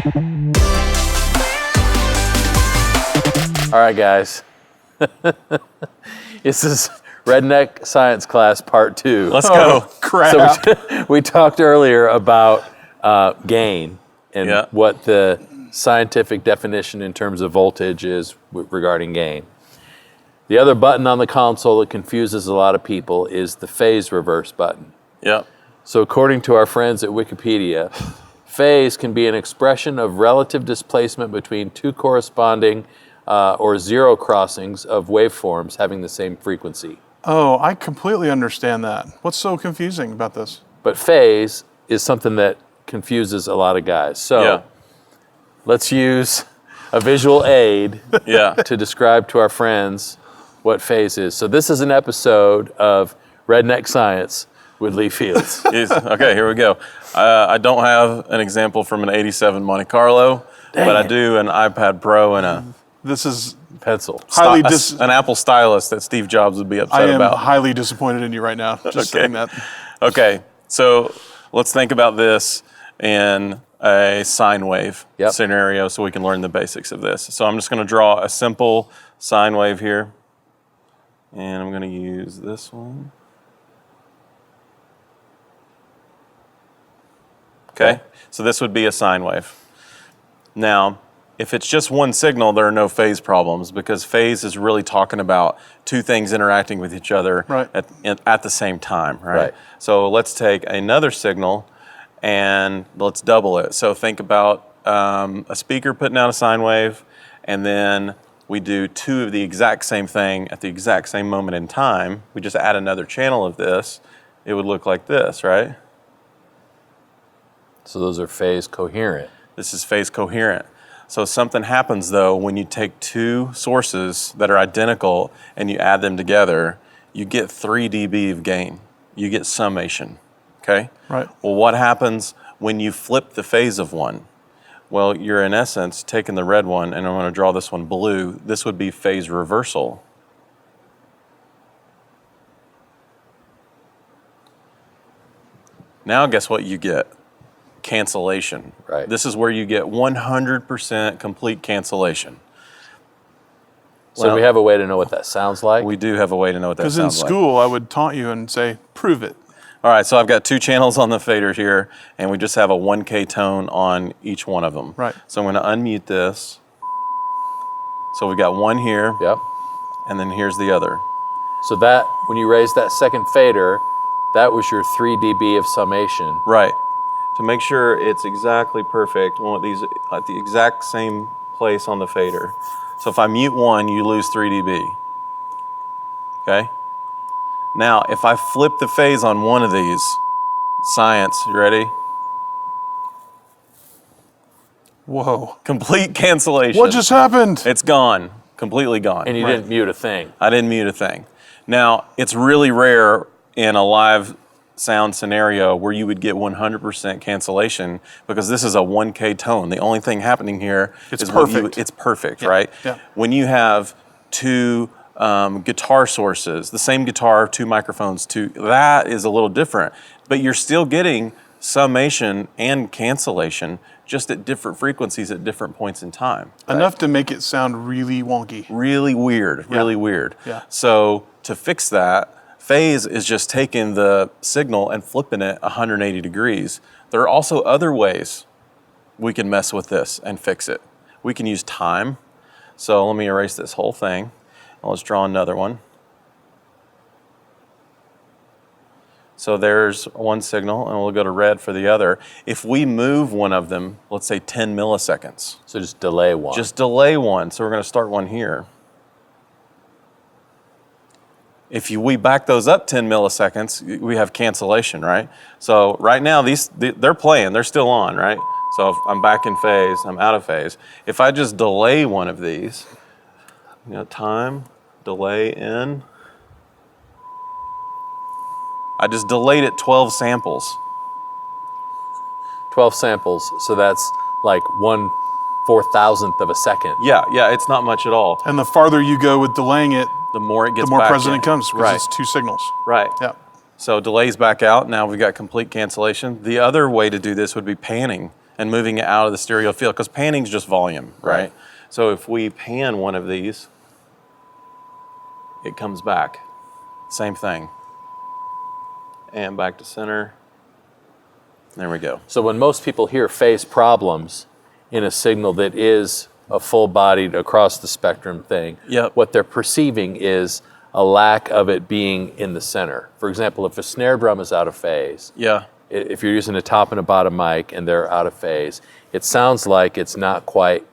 All right, guys. This is Redneck Science Class Part 2. Let's go. Crap. So we talked earlier about gain and what the scientific definition in terms of voltage is regarding gain. The other button on the console that confuses a lot of people is the phase reverse button. Yep. So according to our friends at Wikipedia, phase can be an expression of relative displacement between two corresponding or zero crossings of waveforms having the same frequency. Oh, I completely understand that. What's so confusing about this? But phase is something that confuses a lot of guys. So let's use a visual aid to describe to our friends what phase is. So this is an episode of Redneck Science with Lee Fields. Okay, here we go. I don't have an example from an 87 Monte Carlo, but I do an iPad Pro and a This is pencil. an Apple stylus that Steve Jobs would be upset about. I am highly disappointed in you right now, just saying that. Okay, so let's think about this in a sine wave scenario so we can learn the basics of this. So I'm just going to draw a simple sine wave here. And I'm going to use this one. Okay, so this would be a sine wave. Now, if it's just one signal, there are no phase problems because phase is really talking about two things interacting with each other at the same time, right? So let's take another signal and let's double it. So think about a speaker putting out a sine wave, and then we do two of the exact same thing at the exact same moment in time. We just add another channel of this. It would look like this, right? So those are phase coherent. This is phase coherent. So something happens though when you take two sources that are identical and you add them together, you get 3 dB of gain. You get summation, okay? Right. Well, what happens when you flip the phase of one? Well, you're in essence taking the red one, and I'm going to draw this one blue. This would be phase reversal. Now guess what you get? Cancellation. Right. This is where you get 100% complete cancellation. So we have a way to know what that sounds like? We do have a way to know what that sounds like. Because in school, I would taunt you and say, prove it. All right, so I've got 2 channels on the fader here, and we just have a 1K tone on each one of them. Right. So I'm going to unmute this. So we've got one here, and then here's the other. So that, when you raise that second fader, that was your 3 dB of summation. Right. To make sure it's exactly perfect, we want these at the exact same place on the fader. So if I mute one, you lose 3 dB. Okay? Now, if I flip the phase on one of these, science, you ready? Whoa. Complete cancellation. What just happened? It's gone, completely gone. And you didn't mute a thing. I didn't mute a thing. Now, it's really rare in a live sound scenario where you would get 100% cancellation because this is a 1K tone. The only thing happening here is perfect. It's perfect, right? Yeah. When you have two guitar sources, the same guitar, 2 microphones, that is a little different. But you're still getting summation and cancellation just at different frequencies at different points in time. Enough to make it sound really wonky. Really weird, really weird. Yeah. So to fix that, phase is just taking the signal and flipping it 180 degrees. There are also other ways we can mess with this and fix it. We can use time. So let me erase this whole thing. Let's draw another one. So there's one signal, and we'll go to red for the other. If we move one of them, let's say 10 milliseconds. So just delay one. Just delay one. So we're going to start one here. If we back those up 10 milliseconds, we have cancellation, right? So right now, they're playing. They're still on, right? So if I'm back in phase, I'm out of phase. If I just delay one of these, time, delay in. I just delayed it 12 samples. 12 samples, so that's like 1/4000th of a second. Yeah, it's not much at all. And the farther you go with delaying it, The more it gets the more back present in. it comes because Right. it's 2 signals. Right. Yeah. So delays back out. Now we've got complete cancellation. The other way to do this would be panning and moving it out of the stereo field, because panning's just volume, right? So if we pan one of these, it comes back. Same thing. And back to center. There we go. So when most people hear phase problems in a signal that is a full-bodied across the spectrum thing, what they're perceiving is a lack of it being in the center. For example, if a snare drum is out of phase, if you're using a top and a bottom mic and they're out of phase, it sounds like it's not quite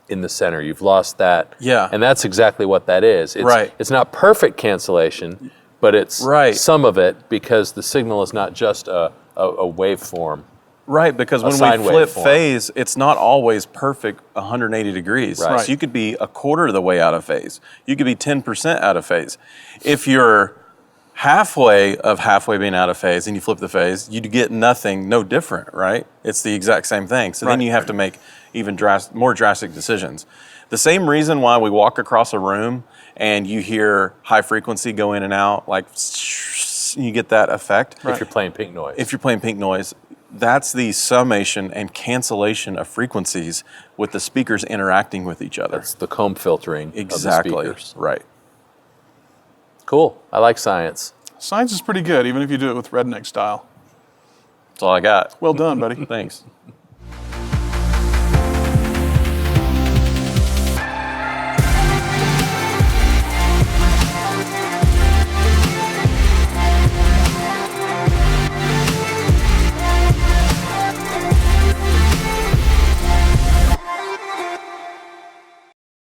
in the center. You've lost that. And that's exactly what that is. It's not perfect cancellation, but it's some of it, because the signal is not just a waveform. Right, because when we flip phase, it's not always perfect 180 degrees. So you could be a quarter of the way out of phase. You could be 10% out of phase. If you're halfway being out of phase and you flip the phase, you get nothing, no different, right? It's the exact same thing. So then you have to make even more drastic decisions. The same reason why we walk across a room and you hear high frequency go in and out, like you get that effect. If you're playing pink noise. If you're playing pink noise, that's the summation and cancellation of frequencies with the speakers interacting with each other. That's the comb filtering of the speakers. Right. Cool. I like science. Science is pretty good, even if you do it with redneck style. That's all I got. Well done, buddy. Thanks.